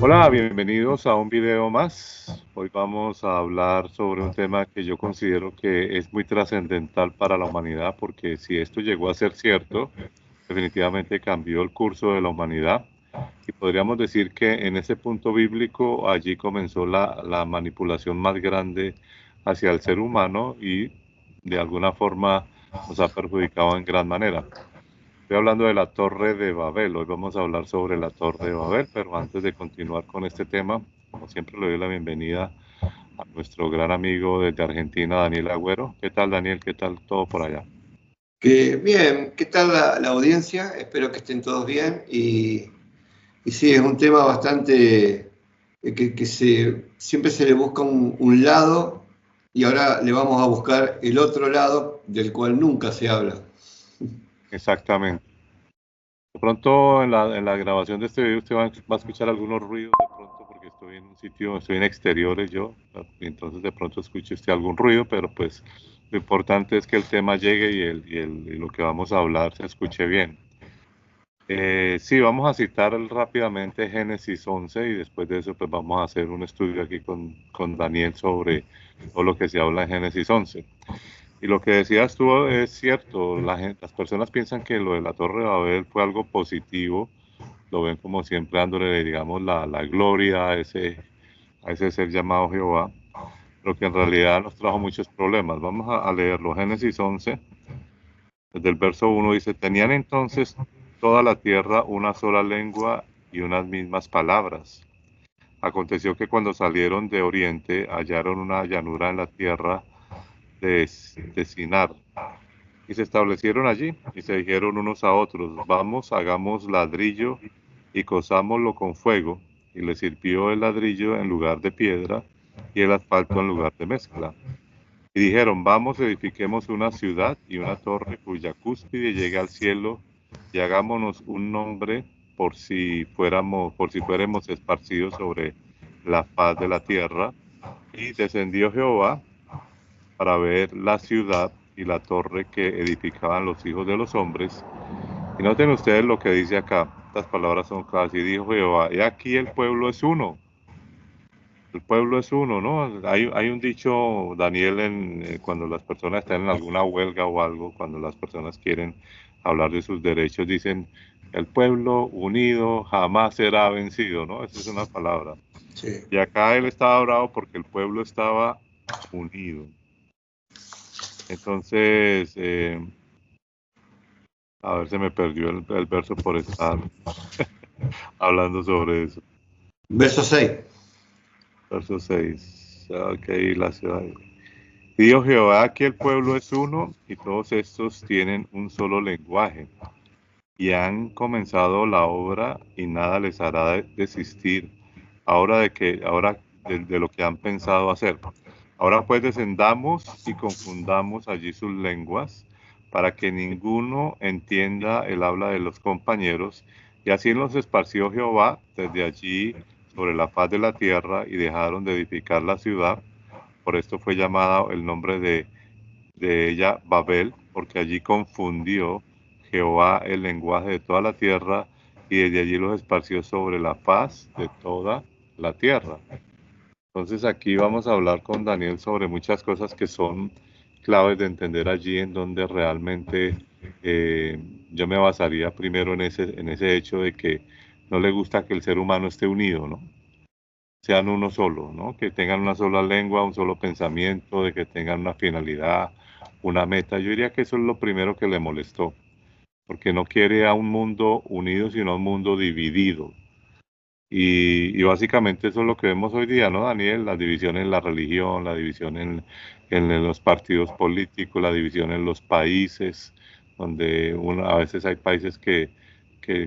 Hola, bienvenidos a un video más. Hoy vamos a hablar sobre un tema que yo considero que es muy trascendental para la humanidad, porque si esto llegó a ser cierto, definitivamente cambió el curso de la humanidad. Y podríamos decir que en ese punto bíblico allí comenzó la manipulación más grande hacia el ser humano y de alguna forma nos ha perjudicado en gran manera. Estoy hablando de la Torre de Babel. Hoy vamos a hablar sobre la Torre de Babel, pero antes de continuar con este tema, como siempre, le doy la bienvenida a nuestro gran amigo desde Argentina, Daniel Agüero. ¿Qué tal, Daniel? ¿Qué tal todo por allá? Bien, ¿qué tal la audiencia? Espero que estén todos bien. Y sí, es un tema bastante que siempre se le busca un lado y ahora le vamos a buscar el otro lado del cual nunca se habla. Exactamente. De pronto en la grabación de este video usted va a escuchar algunos ruidos de pronto porque estoy en un sitio, estoy en exteriores yo, y entonces de pronto escuche usted algún ruido, pero pues lo importante es que el tema llegue y lo que vamos a hablar se escuche bien. Sí, vamos a citar rápidamente Génesis 11 y después de eso pues vamos a hacer un estudio aquí con Daniel sobre todo lo que se habla en Génesis 11. Y lo que decías tú es cierto, las personas piensan que lo de la Torre de Babel fue algo positivo, lo ven como siempre dándole, digamos, la gloria a ese ser llamado Jehová, pero que en realidad nos trajo muchos problemas. Vamos a leerlo, Génesis 11, desde el verso 1 dice, tenían entonces toda la tierra una sola lengua y unas mismas palabras. Aconteció que cuando salieron de oriente hallaron una llanura en la tierra de Sinar y se establecieron allí y se dijeron unos a otros, vamos, hagamos ladrillo y cosámoslo con fuego. Y les sirvió el ladrillo en lugar de piedra y el asfalto en lugar de mezcla. Y dijeron, vamos, edifiquemos una ciudad y una torre cuya cúspide llegue al cielo y hagámonos un nombre por si fuéramos esparcidos sobre la faz de la tierra. Y descendió Jehová para ver la ciudad y la torre que edificaban los hijos de los hombres. Y noten ustedes lo que dice acá. Estas palabras son claras. Y dijo Jehová, he aquí el pueblo es uno. El pueblo es uno, ¿no? Hay un dicho, Daniel, cuando las personas están en alguna huelga o algo, cuando las personas quieren hablar de sus derechos, dicen, el pueblo unido jamás será vencido, ¿no? Esa es una palabra. Sí. Y acá él estaba bravo porque el pueblo estaba unido. Entonces, a ver, se me perdió el verso por estar hablando sobre eso. Verso 6. Verso 6. Ok, la ciudad. Dijo Jehová, aquí el pueblo es uno y todos estos tienen un solo lenguaje y han comenzado la obra y nada les hará desistir ahora de lo que han pensado hacer. Ahora pues descendamos y confundamos allí sus lenguas para que ninguno entienda el habla de los compañeros. Y así los esparció Jehová desde allí sobre la faz de la tierra y dejaron de edificar la ciudad. Por esto fue llamada el nombre de ella Babel, porque allí confundió Jehová el lenguaje de toda la tierra y desde allí los esparció sobre la faz de toda la tierra. Entonces aquí vamos a hablar con Daniel sobre muchas cosas que son claves de entender allí en donde realmente eh, yo me basaría primero en ese hecho de que no le gusta que el ser humano esté unido, ¿no? Sean uno solo, ¿no? Que tengan una sola lengua, un solo pensamiento, de que tengan una finalidad, una meta. Yo diría que eso es lo primero que le molestó, porque no quiere a un mundo unido, sino a un mundo dividido. Y básicamente eso es lo que vemos hoy día, ¿no, Daniel? La división en la religión, la división en los partidos políticos, la división en los países, donde a veces hay países que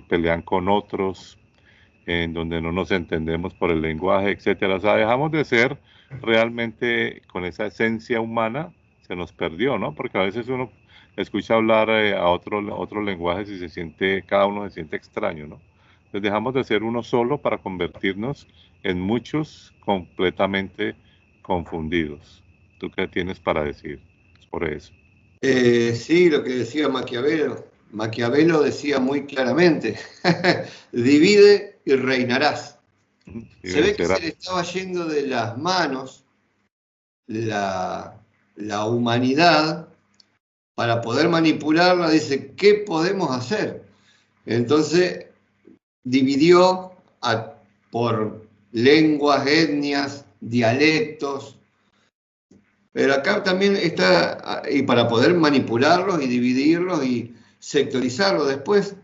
pelean con otros, en donde no nos entendemos por el lenguaje, etcétera. O sea, dejamos de ser realmente con esa esencia humana, se nos perdió, ¿no? Porque a veces uno escucha hablar a otros lenguajes y cada uno se siente extraño, ¿no? Entonces dejamos de ser uno solo para convertirnos en muchos completamente confundidos. ¿Tú qué tienes para decir sobre eso? Sí, lo que decía Maquiavelo. Maquiavelo decía muy claramente, divide y reinarás. Sí, Se ve que será. se le estaba yendo de las manos la humanidad para poder manipularla. Dice, ¿qué podemos hacer? Entonces dividió por lenguas, etnias, dialectos, pero acá también está, y para poder manipularlos y dividirlos y sectorizarlos después,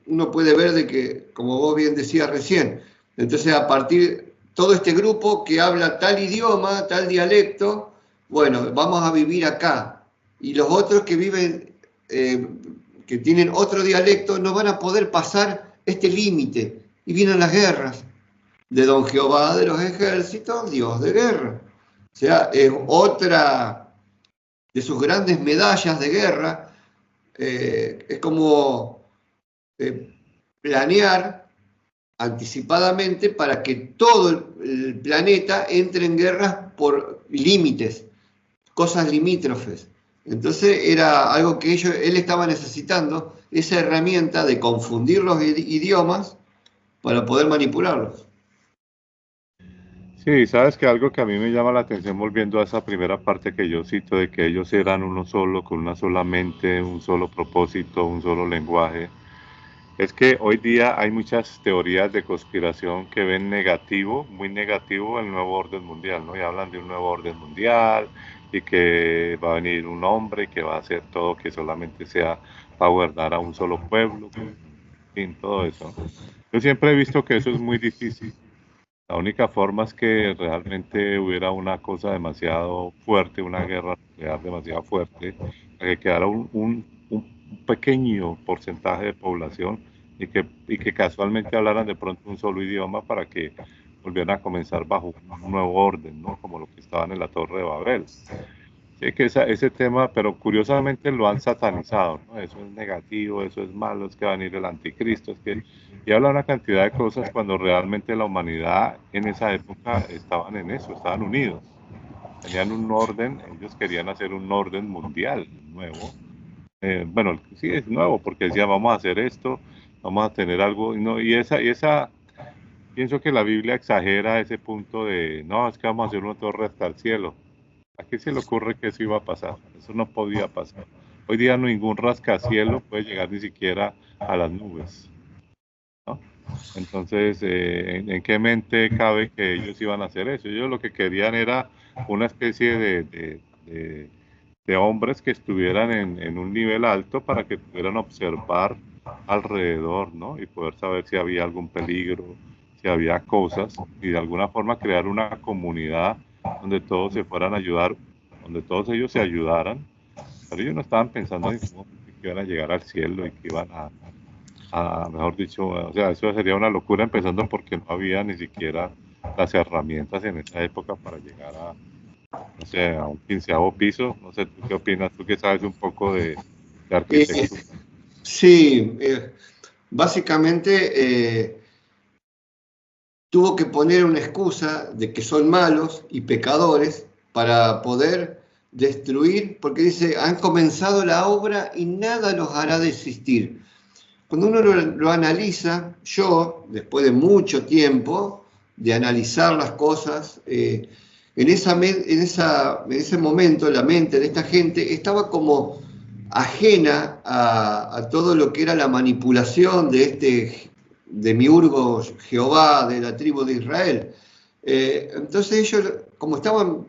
uno puede ver de que, como vos bien decías recién, entonces a partir todo este grupo que habla tal idioma, tal dialecto, bueno, vamos a vivir acá. Y los otros que viven, que tienen otro dialecto, no van a poder pasar este límite. Y vienen las guerras de Don Jehová de los ejércitos, Dios de guerra. O sea, es otra de sus grandes medallas de guerra. Es como eh, planear anticipadamente para que todo el planeta entre en guerras por límites, cosas limítrofes. Entonces era algo que él estaba necesitando, esa herramienta de confundir los idiomas para poder manipularlos. Sí, sabes que algo que a mí me llama la atención, volviendo a esa primera parte que yo cito, de que ellos eran uno solo, con una sola mente, un solo propósito, un solo lenguaje, es que hoy día hay muchas teorías de conspiración que ven negativo, muy negativo, el nuevo orden mundial, ¿no? Y hablan de un nuevo orden mundial y que va a venir un hombre que va a hacer todo que solamente sea para gobernar a un solo pueblo, en fin, todo eso. Yo siempre he visto que eso es muy difícil. La única forma es que realmente hubiera una cosa demasiado fuerte, una guerra nuclear demasiado fuerte, que quedara un pequeño porcentaje de población y que casualmente hablaran de pronto un solo idioma para que volvieran a comenzar bajo un nuevo orden, ¿no? Como lo que estaban en la Torre de Babel. Sí, que ese tema, pero curiosamente lo han satanizado, ¿no? Eso es negativo, eso es malo, es que va a venir el anticristo, es que... Y habla una cantidad de cosas cuando realmente la humanidad en esa época estaban en eso, estaban unidos. Tenían un orden, ellos querían hacer un orden mundial nuevo. Bueno, sí es nuevo porque decían vamos a hacer esto, vamos a tener algo, no, y esa, pienso que la Biblia exagera ese punto de, no, es que vamos a hacer una torre hasta el cielo. ¿A qué se le ocurre que eso iba a pasar? Eso no podía pasar. Hoy día ningún rascacielos puede llegar ni siquiera a las nubes, ¿no? Entonces, ¿en qué mente cabe que ellos iban a hacer eso? Ellos lo que querían era una especie de hombres que estuvieran en un nivel alto para que pudieran observar alrededor, ¿no? Y poder saber si había algún peligro, si había cosas, y de alguna forma crear una comunidad donde todos se fueran a ayudar, donde todos ellos se ayudaran. Pero ellos no estaban pensando en cómo que iban a llegar al cielo y que iban mejor dicho, o sea, eso sería una locura empezando porque no había ni siquiera las herramientas en esa época para llegar a, no sé, a un 15º piso. No sé, ¿tú qué opinas? Tú que sabes un poco de arquitectura. Sí, básicamente tuvo que poner una excusa de que son malos y pecadores para poder destruir, porque dice, han comenzado la obra y nada los hará desistir. Cuando uno lo analiza, yo, después de mucho tiempo de analizar las cosas, en ese momento la mente de esta gente estaba como ajena a todo lo que era la manipulación de Miurgo Jehová, de la tribu de Israel. Entonces ellos, como estaban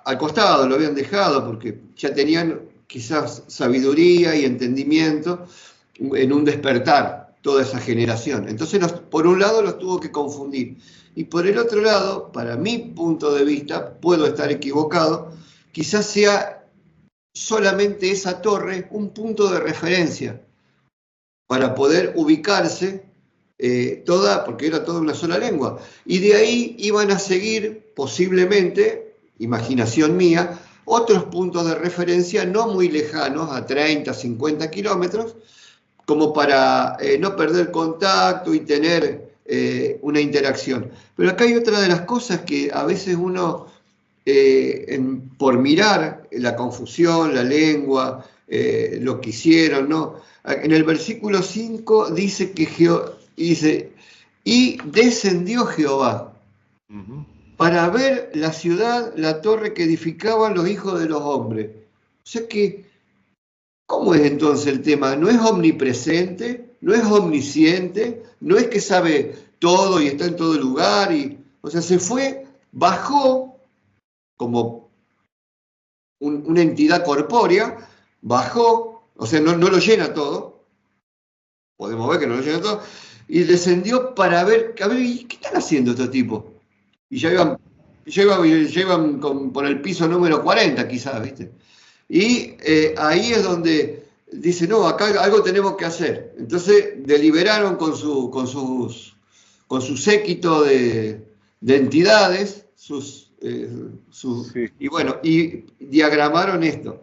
al costado, lo habían dejado porque ya tenían quizás sabiduría y entendimiento en un despertar toda esa generación. Entonces, por un lado los tuvo que confundir. Y por el otro lado, para mi punto de vista, puedo estar equivocado, quizás sea solamente esa torre un punto de referencia para poder ubicarse porque era toda una sola lengua. Y de ahí iban a seguir posiblemente, imaginación mía, otros puntos de referencia no muy lejanos, a 30, 50 kilómetros, como para no perder contacto y tener una interacción. Pero acá hay otra de las cosas que a veces uno, por mirar la confusión, la lengua, lo que hicieron, ¿no? En el versículo 5 dice que dice, y descendió Jehová Ujú. para ver la ciudad, la torre que edificaban los hijos de los hombres. O sea que, ¿cómo es entonces el tema? No es omnipresente, no es omnisciente, no es que sabe todo y está en todo lugar. O sea, se fue, bajó como una entidad corpórea, bajó, o sea, no lo llena todo, podemos ver que no lo llena todo, y descendió para ver, a ver, ¿qué están haciendo estos tipos? Y ya iban por el piso número 40 quizás, ¿viste? Y ahí es donde dice, no, acá algo tenemos que hacer. Entonces deliberaron con su séquito de entidades, Sí, y bueno, y diagramaron esto.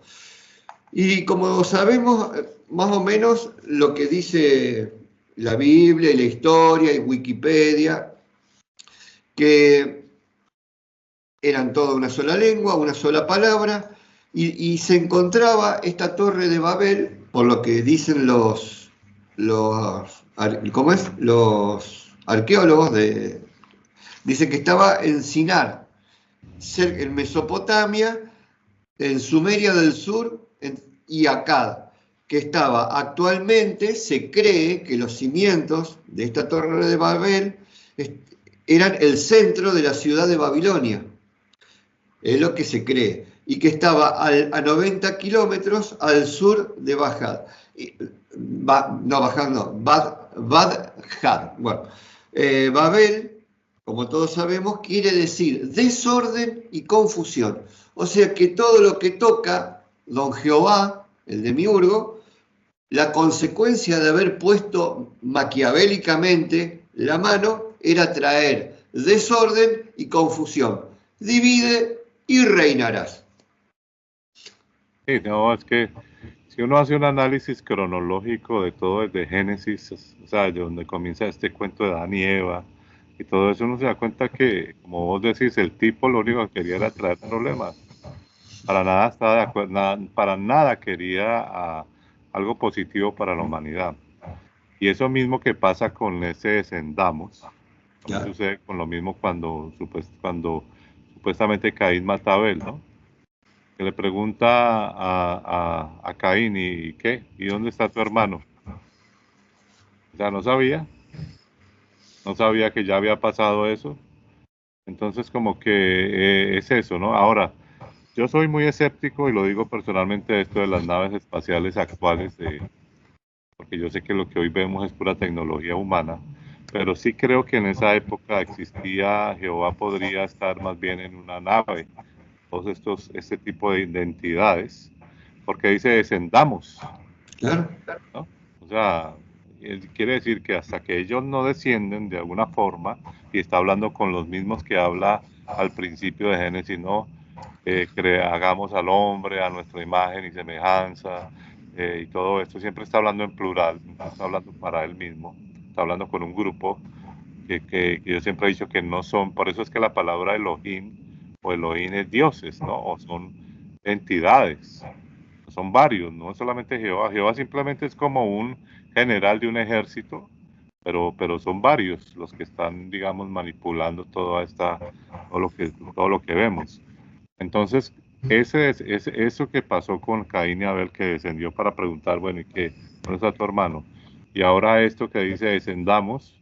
Y como sabemos, más o menos lo que dice la Biblia y la historia y Wikipedia, que eran toda una sola lengua, una sola palabra, y se encontraba esta torre de Babel, por lo que dicen ¿cómo es? Los arqueólogos, dicen que estaba en Sinar, en Mesopotamia, en Sumeria del Sur y Akkad, que estaba actualmente, se cree que los cimientos de esta torre de Babel eran el centro de la ciudad de Babilonia, es lo que se cree, y que estaba a 90 kilómetros al sur de Bajad. No, Bajad no, Badjad. Bueno, Babel, como todos sabemos, quiere decir desorden y confusión. O sea que todo lo que toca don Jehová, el demiurgo, la consecuencia de haber puesto maquiavélicamente la mano era traer desorden y confusión. Divide y reinarás. sí, no, es que si uno hace un análisis cronológico de todo desde Génesis, o sea, de donde comienza este cuento de Adán y Eva y todo eso, uno se da cuenta que, como vos decís, el tipo lo único que quería era traer problemas. Para nada estaba de acuerdo, para nada quería algo positivo para la humanidad. Y eso mismo que pasa con ese descendamos, también Claro. sucede con lo mismo cuando supuestamente Caín mata a Abel, ¿no? Que le pregunta a Caín, ¿y qué? ¿Y dónde está tu hermano? O sea, no sabía que ya había pasado eso. Entonces, como que es eso, ¿no? Ahora, yo soy muy escéptico y lo digo personalmente de esto de las naves espaciales actuales, porque yo sé que lo que hoy vemos es pura tecnología humana, pero sí creo que en esa época existía, Jehová podría estar más bien en una nave, este tipo de entidades, porque dice descendamos, Claro. ¿no? O sea, quiere decir que hasta que ellos no descienden de alguna forma, y está hablando con los mismos que habla al principio de Génesis, ¿no? Hagamos al hombre a nuestra imagen y semejanza, y todo esto, siempre está hablando en plural, no está hablando para él mismo, está hablando con un grupo que yo siempre he dicho que no son, por eso es que la palabra Elohim o Elohim es dioses, ¿no? O son entidades, son varios, no solamente Jehová. Jehová simplemente es como un general de un ejército, pero son varios los que están, digamos, manipulando todo lo que vemos. Entonces, eso que pasó con Caín y Abel, que descendió para preguntar, bueno, ¿y qué? ¿Dónde está tu hermano? Y ahora esto que dice descendamos,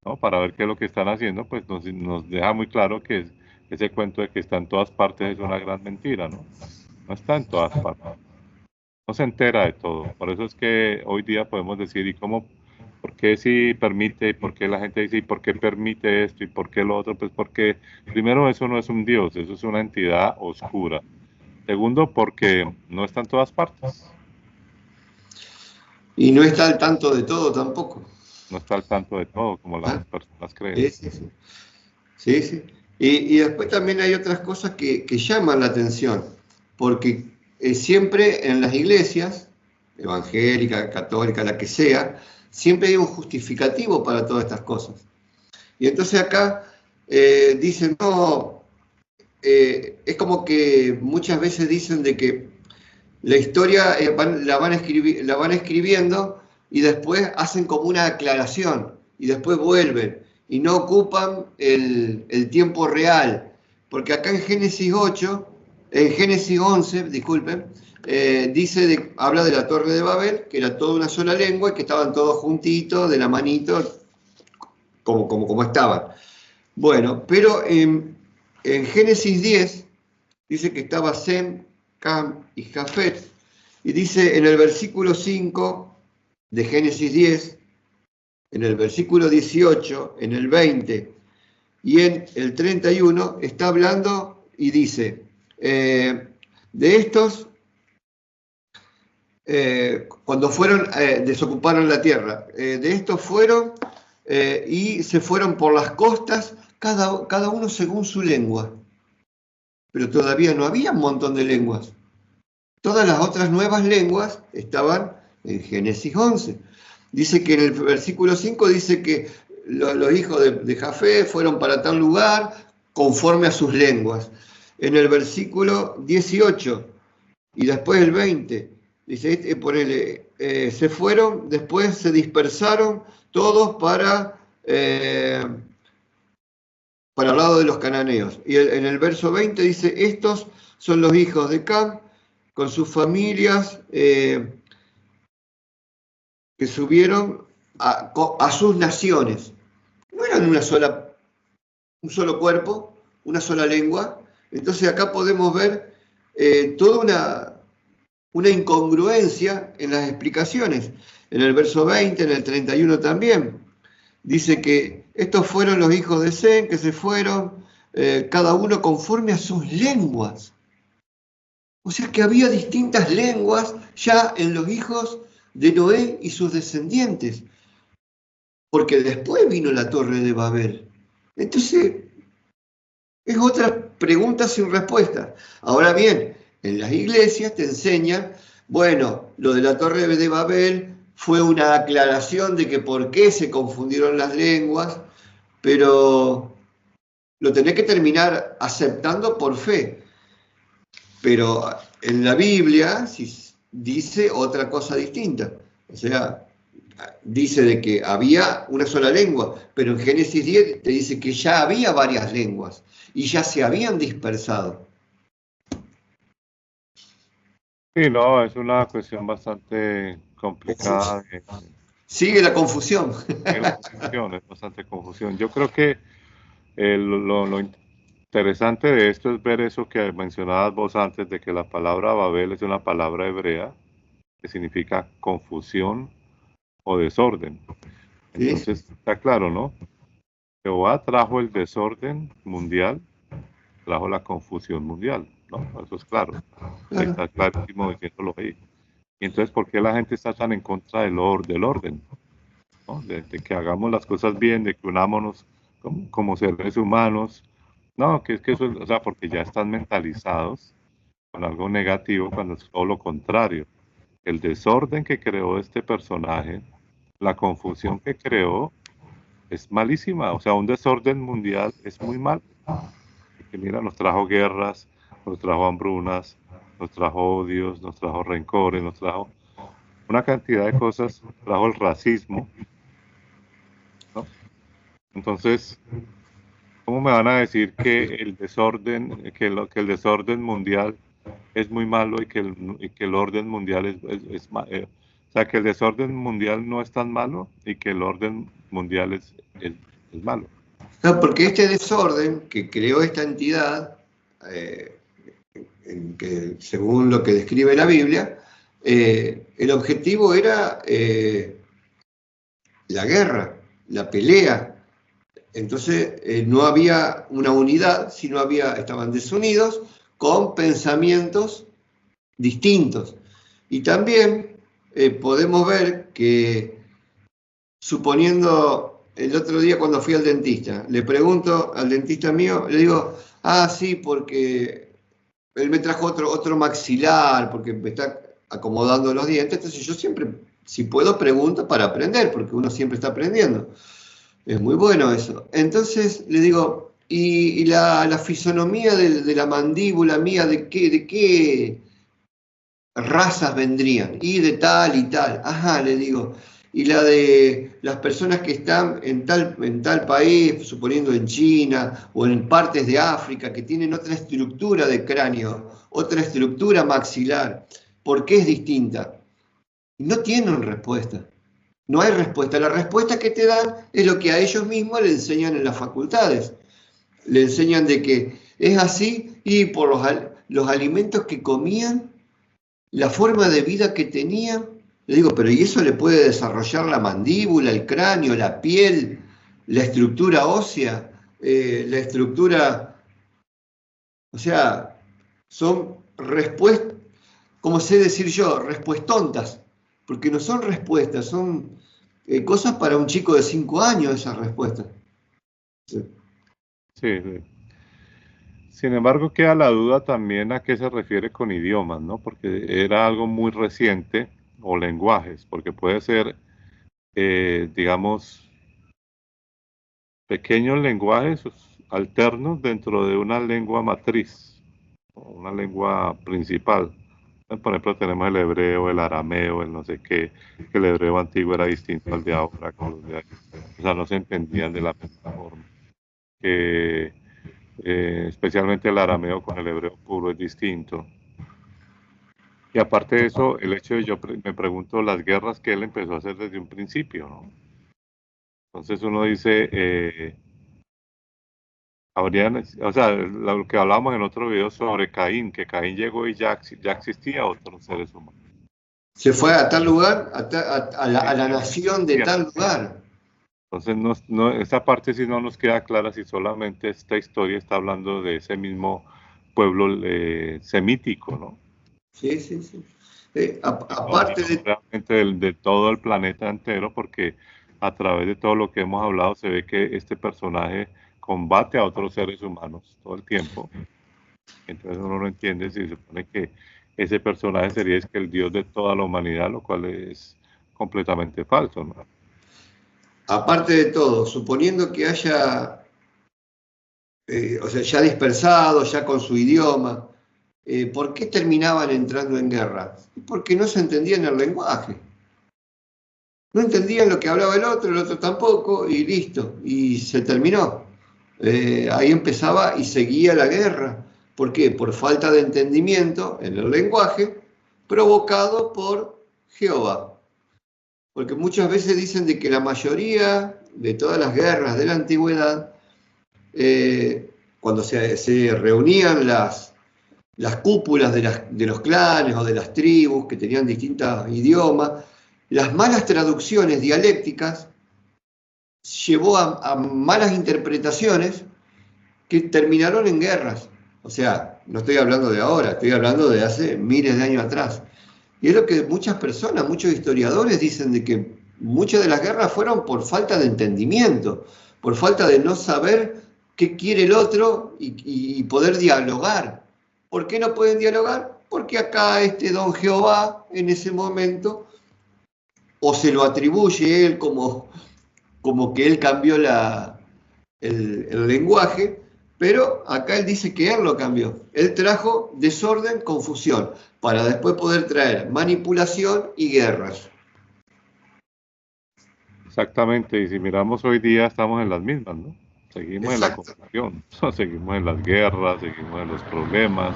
¿no? Para ver qué es lo que están haciendo, pues nos deja muy claro que ese cuento de que está en todas partes es una gran mentira, ¿no? No está en todas partes, no se entera de todo. Por eso es que hoy día podemos decir, ¿y cómo? ¿Por qué sí permite? ¿Y por qué la gente dice, ¿y por qué permite esto? ¿Y por qué lo otro? Pues porque primero eso no es un Dios, eso es una entidad oscura. Segundo, porque no está en todas partes, Y no está al tanto de todo tampoco. no está al tanto de todo como las ¿Ah? personas creen. Sí, sí, sí. Sí, sí. Y después también hay otras cosas que llaman la atención, porque siempre en las iglesias, evangélica, católica, la que sea, siempre hay un justificativo para todas estas cosas. Y entonces acá dicen, no, es como que muchas veces dicen de que la historia la van escribiendo y después hacen como una aclaración y después vuelven. y no ocupan el tiempo real. Porque acá en Génesis 11, disculpen, habla de la Torre de Babel, que era toda una sola lengua y que estaban todos juntitos, de la manito, como estaban. Bueno, pero en Génesis 10 dice que estaba Sem, Cam y Jafet, y dice en el versículo 5 de Génesis 10, en el versículo 18, en el 20 y en el 31, está hablando y dice, de estos, cuando fueron, desocuparon la tierra, de estos fueron y se fueron por las costas, cada uno según su lengua. Pero todavía no había un montón de lenguas. Todas las otras nuevas lenguas estaban en Génesis 11. Dice que en el versículo 5 dice que los hijos de Jafé fueron para tal lugar conforme a sus lenguas. En el versículo 18 y después el 20, dice, se fueron, después se dispersaron todos para el lado de los cananeos. Y en el verso 20 dice, estos son los hijos de Cam, con sus familias, que subieron a sus naciones. No eran un solo cuerpo, una sola lengua. Entonces acá podemos ver toda una incongruencia en las explicaciones. En el verso 20, en el 31 también, dice que estos fueron los hijos de Sem, que se fueron, cada uno conforme a sus lenguas. O sea que había distintas lenguas ya en los hijos de Noé y sus descendientes, porque después vino la Torre de Babel. Entonces, es otra pregunta sin respuesta. Ahora bien, en las iglesias te enseñan, bueno, lo de la Torre de Babel fue una aclaración de que por qué se confundieron las lenguas, pero lo tenés que terminar aceptando por fe. Pero en la Biblia dice otra cosa distinta. O sea, dice de que había una sola lengua, pero en Génesis 10 te dice que ya había varias lenguas y ya se habían dispersado. Sí, no, es una cuestión bastante complicada. Sigue la confusión. Es bastante confusión. Yo creo que lo interesante de esto es ver eso que mencionabas vos antes, de que la palabra Babel es una palabra hebrea que significa confusión o desorden. Entonces, ¿sí? Está claro, ¿no? Jehová trajo el desorden mundial, trajo la confusión mundial, ¿no? Eso es claro. Ahí está clarísimo diciéndolo ahí. Y entonces, ¿por qué la gente está tan en contra del orden? ¿No? De que hagamos las cosas bien, de que unámonos como seres humanos. No, que es que eso, o sea, porque ya están mentalizados con algo negativo cuando es todo lo contrario. El desorden que creó este personaje, la confusión que creó, es malísima. O sea, un desorden mundial es muy mal. Porque mira, nos trajo guerras, nos trajo hambrunas, nos trajo odios, nos trajo rencores, nos trajo una cantidad de cosas, trajo el racismo, ¿no? Entonces, ¿cómo me van a decir que el desorden, que el desorden mundial es muy malo y que el orden mundial es malo? O sea, que el desorden mundial no es tan malo y que el orden mundial es malo. No, porque este desorden que creó esta entidad, que según lo que describe la Biblia, el objetivo era la guerra, la pelea. Entonces no había una unidad, sino estaban desunidos con pensamientos distintos. Y también podemos ver que, suponiendo, el otro día cuando fui al dentista, le pregunto al dentista mío, le digo, sí, porque él me trajo otro maxilar, porque me está acomodando los dientes, entonces yo siempre, si puedo, pregunto para aprender, porque uno siempre está aprendiendo. Es muy bueno eso. Entonces le digo, ¿y la fisonomía de la mandíbula mía, de qué razas vendrían? Y de tal y tal. Ajá, le digo. y la de las personas que están en tal país, suponiendo en China o en partes de África, que tienen otra estructura de cráneo, otra estructura maxilar. ¿Por qué es distinta? No tienen respuesta. No hay respuesta. La respuesta que te dan es lo que a ellos mismos le enseñan en las facultades. Le enseñan de que es así y por los alimentos que comían, la forma de vida que tenían. Le digo, pero ¿y eso le puede desarrollar la mandíbula, el cráneo, la piel, la estructura ósea, la estructura? O sea, son respuestas, como sé decir yo, respuestontas, porque no son respuestas, son cosas para un chico de 5 años esas respuestas. Sí, sí. Sin embargo, queda la duda también a qué se refiere con idiomas, ¿no? Porque era algo muy reciente, o lenguajes, porque puede ser, digamos, pequeños lenguajes alternos dentro de una lengua matriz, o una lengua principal. Por ejemplo, tenemos el hebreo, el arameo, el no sé qué, que el hebreo antiguo era distinto al de ahora, con los de ahí. O sea, no se entendían de la misma forma. Que, especialmente el arameo con el hebreo puro es distinto. Y aparte de eso, el hecho de me pregunto las guerras que él empezó a hacer desde un principio, ¿no? Entonces uno dice, o sea, lo que hablábamos en otro video sobre Caín, que Caín llegó y ya existía otros seres humanos. Se fue a tal lugar, a la nación de tal lugar. Entonces, esa parte sí no nos queda clara si solamente esta historia está hablando de ese mismo pueblo semítico, ¿no? Sí, sí, sí. Aparte de... Realmente de todo el planeta entero, porque a través de todo lo que hemos hablado se ve que este personaje combate a otros seres humanos todo el tiempo. Entonces uno no entiende si se supone que ese personaje sería el dios de toda la humanidad, lo cual es completamente falso, ¿no? Aparte de todo, suponiendo que haya, o sea, ya dispersado, ya con su idioma, ¿por qué terminaban entrando en guerra? Porque no se entendían el lenguaje. No entendían lo que hablaba el otro tampoco, y listo, y se terminó. Ahí empezaba y seguía la guerra. ¿Por qué? Por falta de entendimiento en el lenguaje provocado por Jehová. Porque muchas veces dicen de que la mayoría de todas las guerras de la antigüedad, cuando se reunían las cúpulas de los clanes o de las tribus que tenían distintos idiomas, las malas traducciones dialécticas llevó a malas interpretaciones que terminaron en guerras. O sea, no estoy hablando de ahora, estoy hablando de hace miles de años atrás. Y es lo que muchas personas, muchos historiadores dicen de que muchas de las guerras fueron por falta de entendimiento, por falta de no saber qué quiere el otro y poder dialogar. ¿Por qué no pueden dialogar? Porque acá este don Jehová en ese momento o se lo atribuye él como que él cambió el lenguaje, pero acá él dice que él lo cambió. Él trajo desorden, confusión, para después poder traer manipulación y guerras. Exactamente, y si miramos hoy día estamos en las mismas, ¿no? Seguimos en la confusión, seguimos en las guerras, seguimos en los problemas,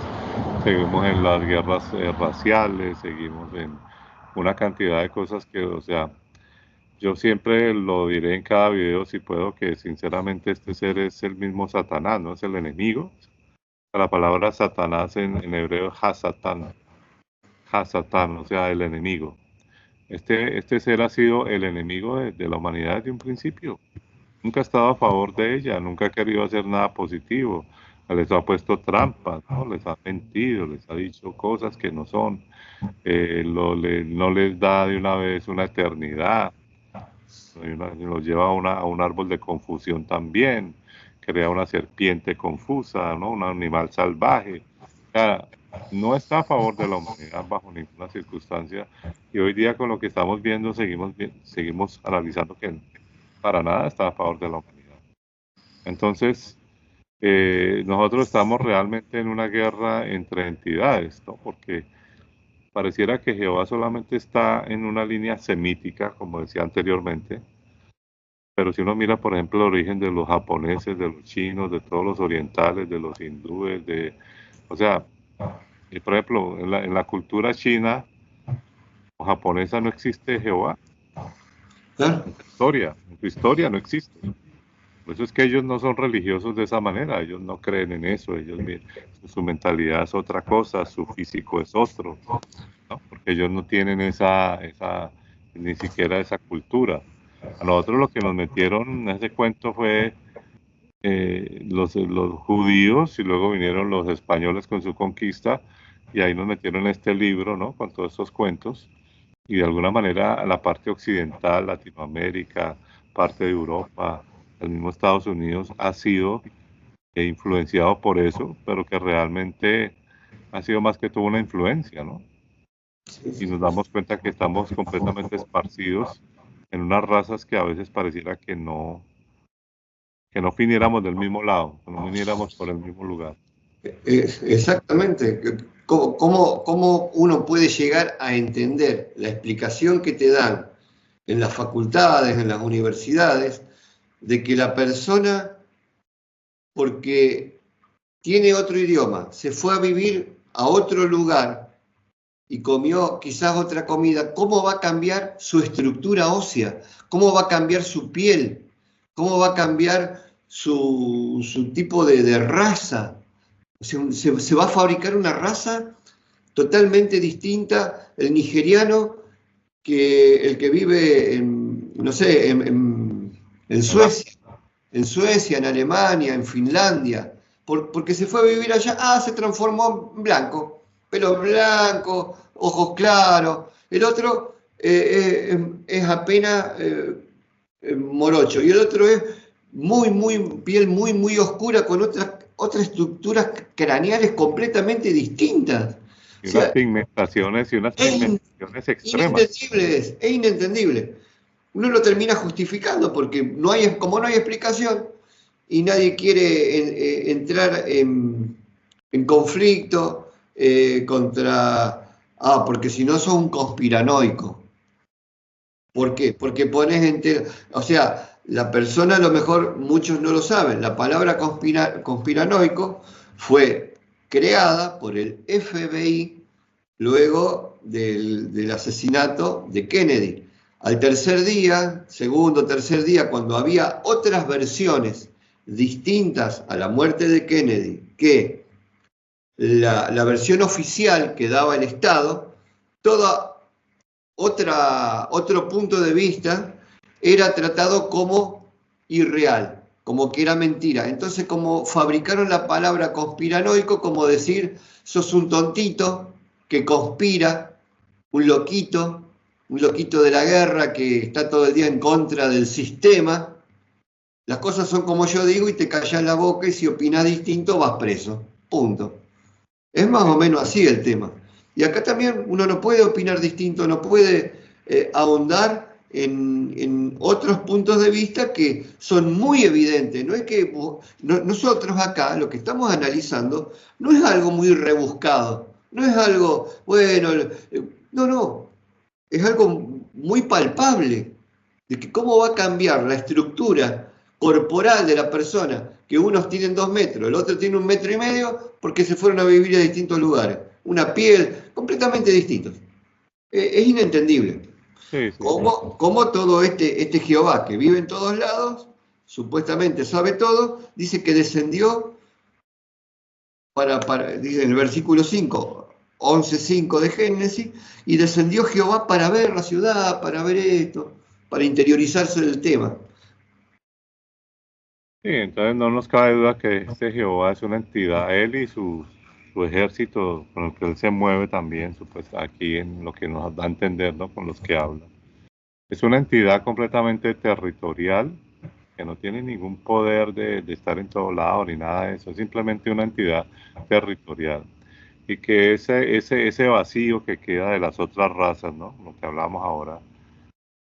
seguimos en las guerras raciales, seguimos en una cantidad de cosas que, o sea, yo siempre lo diré en cada video si puedo, que sinceramente este ser es el mismo Satanás, no es el enemigo. La palabra Satanás en hebreo es Hasatán, o sea, el enemigo. Este ser ha sido el enemigo de la humanidad desde un principio. Nunca ha estado a favor de ella, nunca ha querido hacer nada positivo. Les ha puesto trampas, ¿no? Les ha mentido, les ha dicho cosas que no son. No les da de una vez una eternidad. Los lleva a un árbol de confusión también. Crea una serpiente confusa, ¿no? Un animal salvaje. O sea, no está a favor de la humanidad bajo ninguna circunstancia. Y hoy día con lo que estamos viendo seguimos analizando que para nada está a favor de la humanidad. Entonces, nosotros estamos realmente en una guerra entre entidades, ¿no? Porque pareciera que Jehová solamente está en una línea semítica, como decía anteriormente, pero si uno mira, por ejemplo, el origen de los japoneses, de los chinos, de todos los orientales, de los hindúes, o sea, y por ejemplo, en la cultura china o japonesa no existe Jehová, Claro. en su historia no existe. Por eso es que ellos no son religiosos de esa manera, ellos no creen en eso, su mentalidad es otra cosa, su físico es otro, ¿no? Porque ellos no tienen ni siquiera esa cultura. A nosotros lo que nos metieron en ese cuento fue los judíos y luego vinieron los españoles con su conquista y ahí nos metieron este libro, ¿no? Con todos estos cuentos y de alguna manera la parte occidental, Latinoamérica, parte de Europa, el mismo Estados Unidos ha sido influenciado por eso, pero que realmente ha sido más que todo una influencia, ¿no? Y nos damos cuenta que estamos completamente esparcidos en unas razas que a veces pareciera que no viniéramos del mismo lado, que no viniéramos por el mismo lugar. Exactamente. ¿Cómo uno puede llegar a entender la explicación que te dan en las facultades, en las universidades, de que la persona, porque tiene otro idioma, se fue a vivir a otro lugar y comió quizás otra comida, cómo va a cambiar su estructura ósea? ¿Cómo va a cambiar su piel? ¿Cómo va a cambiar su tipo de raza? Se va a fabricar una raza totalmente distinta, el nigeriano, que el que vive en, no sé, en Suecia, en Alemania, en Finlandia, porque se fue a vivir allá, se transformó en blanco, pelo blanco, ojos claros. El otro es apenas morocho, y el otro es piel muy oscura, con otras estructuras craneales completamente distintas. Y O unas sea, pigmentaciones extremas. es inentendible. Uno lo termina justificando porque como no hay explicación y nadie quiere entrar en conflicto contra... porque si no sos un conspiranoico. ¿Por qué? Porque o sea, la persona, a lo mejor muchos no lo saben, la palabra conspiranoico fue creada por el FBI luego del asesinato de Kennedy. Al segundo, tercer día, cuando había otras versiones distintas a la muerte de Kennedy que la versión oficial que daba el Estado, otro punto de vista era tratado como irreal, como que era mentira. Entonces, como fabricaron la palabra conspiranoico, como decir, sos un tontito que conspira, un loquito de la guerra que está todo el día en contra del sistema. Las cosas son como yo digo y te callas la boca y si opinás distinto vas preso. Punto. Es más o menos así el tema. Y acá también uno no puede opinar distinto, no puede ahondar en otros puntos de vista que son muy evidentes. No es que nosotros acá lo que estamos analizando no es algo muy rebuscado, no es algo, bueno, no, es algo muy palpable, de que cómo va a cambiar la estructura corporal de la persona, que unos tienen 2 metros, el otro tiene 1,5 metros, porque se fueron a vivir a distintos lugares. Una piel completamente distintos. Es inentendible. Sí, sí. ¿Cómo todo este Jehová que vive en todos lados, supuestamente sabe todo, dice que descendió dice en el versículo 5, 11:5 de Génesis, y descendió Jehová para ver la ciudad, para ver esto, para interiorizarse del tema. Sí, entonces no nos cabe duda que este Jehová es una entidad, él y su ejército con el que él se mueve también, aquí en lo que nos da a entender, ¿no? Con los que habla. Es una entidad completamente territorial, que no tiene ningún poder de estar en todo lado ni nada de eso, es simplemente una entidad territorial. Y que ese vacío que queda de las otras razas, ¿no? Lo que hablamos ahora,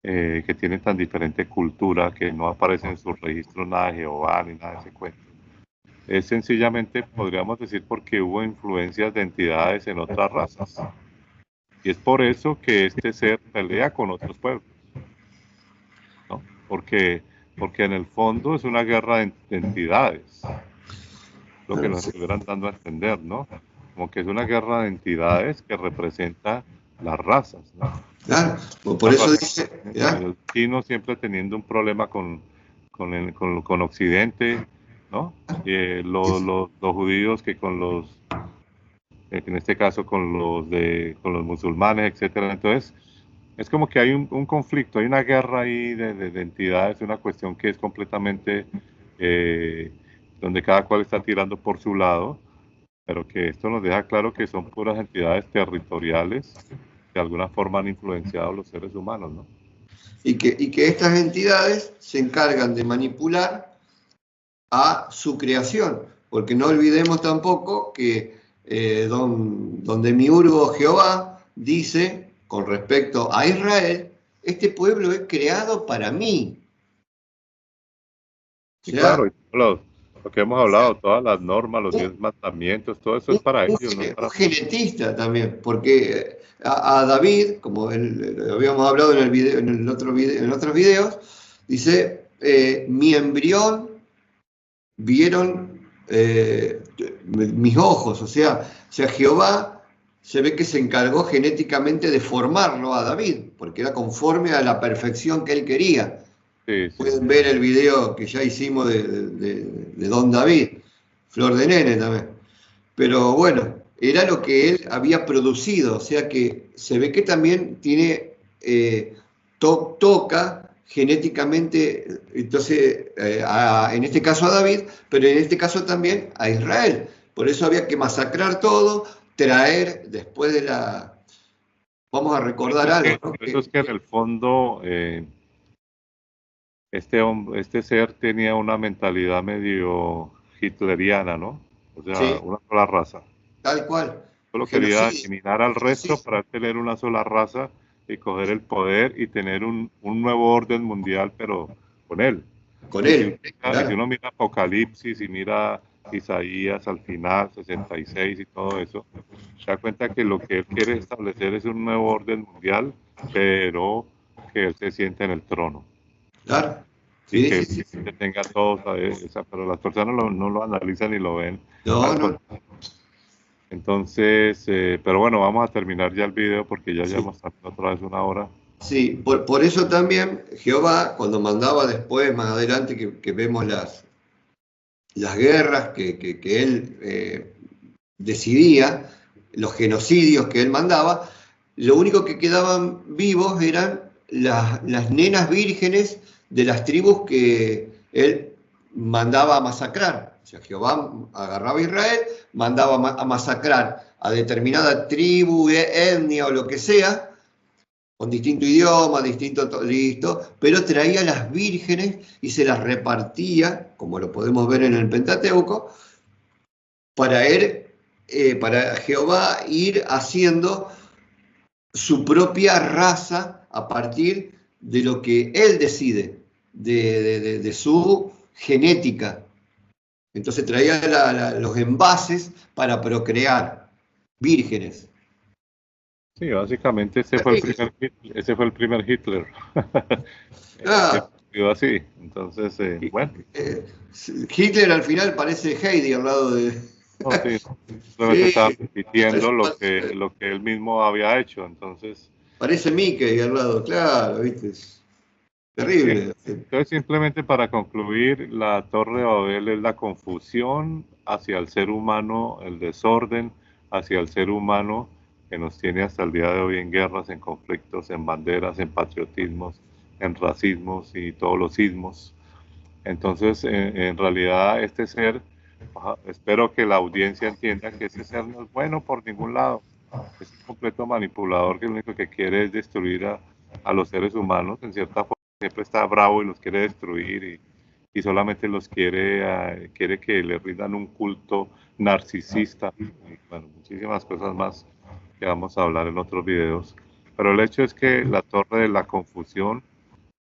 que tienen tan diferente cultura, que no aparece en sus registros nada de Jehová ni nada de ese cuento. Es sencillamente, podríamos decir, porque hubo influencias de entidades en otras razas. Y es por eso que este ser pelea con otros pueblos, ¿no? Porque en el fondo es una guerra de entidades, lo que Bueno, nos sí, estuvieran dando a entender, ¿no? Como que es una guerra de entidades que representa las razas, ¿no? claro, por Una eso razón, dice, ¿ya? los chinos siempre teniendo un problema con Occidente, ¿no? Los judíos que con en este caso con los musulmanes, etcétera. Entonces, es como que hay un conflicto, hay una guerra ahí de entidades, una cuestión que es completamente eh, donde cada cual está tirando por su lado, pero que esto nos deja claro que son puras entidades territoriales que de alguna forma han influenciado a los seres humanos, ¿no? Y que estas entidades se encargan de manipular a su creación, porque no olvidemos tampoco que don Demiurgo Jehová dice con respecto a Israel, este pueblo es creado para mí. O Y claro, sea, y lo que hemos hablado, todas las normas, los 10 mandamientos, todo eso es para ellos, no es un para nosotros. genetista también, porque a David, como habíamos hablado en el video, en el otro video, en otros videos, dice, mi embrión vieron mis ojos, o sea, Jehová se ve que se encargó genéticamente de formarlo a David, porque era conforme a la perfección que él quería. Sí, sí. Pueden ver el video que ya hicimos de Don David, Flor de Nene también. Pero bueno, era lo que él había producido, o sea que se ve que también tiene, toca genéticamente, entonces, en este caso a David, pero en este caso también a Israel. Por eso había que masacrar todo, traer después de la... Vamos a recordar algo, ¿no? Por eso es que en el fondo este ser tenía una mentalidad medio hitleriana, ¿no? O sea, Sí, una sola raza. tal cual. Solo quería Genocidio. eliminar al resto Genocidio. para tener una sola raza y coger el poder y tener un nuevo orden mundial, pero con él. Con Y si, él, y si claro. uno mira Apocalipsis y mira Isaías al final, 66 y todo eso, se da cuenta que lo que él quiere establecer es un nuevo orden mundial, pero que él se siente en el trono Claro. y Sí, que sí, él sí, sí. tenga todo, ¿sabes? O sea, pero las personas no lo analizan ni lo ven. No, Al no. contrario. Entonces, pero bueno, vamos a terminar ya el video porque ya Sí. llevamos otra vez una hora. Sí, por eso también Jehová, cuando mandaba después, más adelante, que vemos las guerras que él decidía, los genocidios que él mandaba, lo único que quedaban vivos eran las nenas vírgenes de las tribus que él mandaba a masacrar. O sea, Jehová agarraba a Israel, mandaba a masacrar a determinada tribu, etnia o lo que sea, con distinto idioma, listo, pero traía las vírgenes y se las repartía, como lo podemos ver en el Pentateuco, para para Jehová ir haciendo su propia raza a partir de lo que él decide, de su genética. Entonces traía los envases para procrear vírgenes. Sí, básicamente ese fue el primer Hitler. Ah, Quedó así. Entonces, bueno, eh, Hitler al final parece Heidi al lado de... no, sí, simplemente Sí, estaba repitiendo parece, lo que él mismo había hecho. Entonces, parece Mickey al lado, claro, ¿viste? Es sí, terrible. entonces simplemente para concluir, la Torre de Babel es la confusión hacia el ser humano, el desorden hacia el ser humano que nos tiene hasta el día de hoy en guerras, en conflictos, en banderas, en patriotismos, en racismos y todos los sismos. Entonces, en realidad, este ser, espero que la audiencia entienda que ese ser no es bueno por ningún lado. Es un completo manipulador que lo único que quiere es destruir a los seres humanos. En cierta forma, siempre está bravo y los quiere destruir y solamente los quiere que le rindan un culto narcisista. Y, bueno, muchísimas cosas más que vamos a hablar en otros videos. Pero el hecho es que la torre de la confusión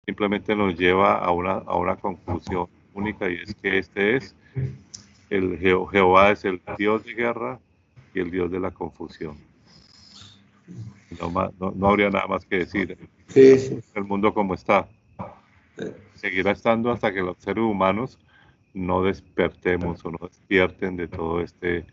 simplemente nos lleva a una conclusión única y es que este es Jehová es el Dios de guerra y el Dios de la confusión. no habría nada más que decir. Sí, sí. El mundo como está. Seguirá estando hasta que los seres humanos no despertemos o no despierten de todo de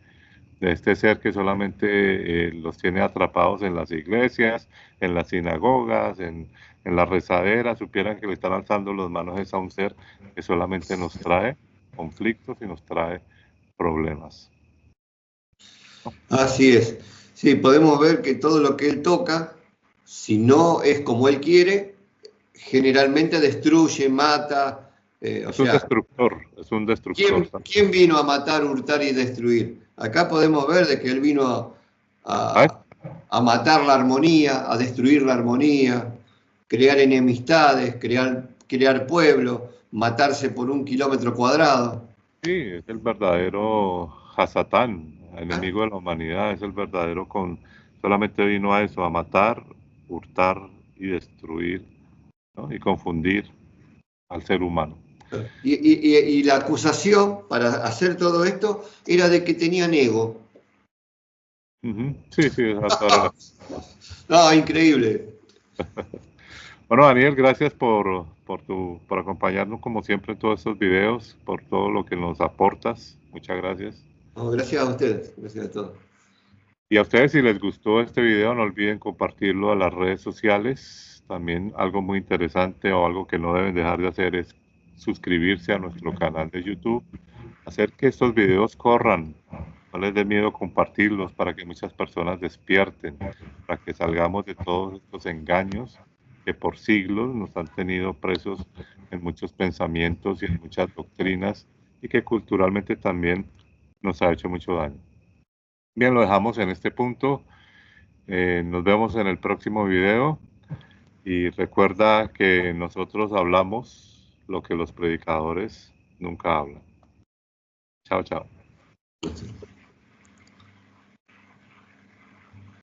este ser que solamente los tiene atrapados en las iglesias, en las sinagogas, en las rezaderas. Supieran que le están alzando las manos a un ser que solamente nos trae conflictos y nos trae problemas. Así es. Sí, podemos ver que todo lo que él toca, si no es como él quiere, generalmente destruye, mata. Es un destructor, es un destructor. ¿Quién vino a matar, hurtar y destruir? Acá podemos ver de que él vino a matar la armonía, a destruir la armonía, crear enemistades, crear pueblo, matarse por 1 kilómetro cuadrado. Sí, es el verdadero Hasatán, enemigo de la humanidad, es el verdadero solamente vino a eso, a matar, hurtar y destruir, ¿no? Y confundir al ser humano. Y la acusación para hacer todo esto era de que tenían ego. Sí, hasta ahora. No, increíble. Bueno, Daniel, gracias por acompañarnos como siempre en todos estos videos, por todo lo que nos aportas. Muchas gracias. No, gracias a ustedes, gracias a todos. Y a ustedes, si les gustó este video, no olviden compartirlo a las redes sociales. También algo muy interesante o algo que no deben dejar de hacer es suscribirse a nuestro canal de YouTube. Hacer que estos videos corran. No les dé miedo compartirlos para que muchas personas despierten, para que salgamos de todos estos engaños que por siglos nos han tenido presos en muchos pensamientos y en muchas doctrinas y que culturalmente también nos ha hecho mucho daño. Bien, lo dejamos en este punto. Nos vemos en el próximo video y recuerda que nosotros hablamos lo que los predicadores nunca hablan. Chao, chao.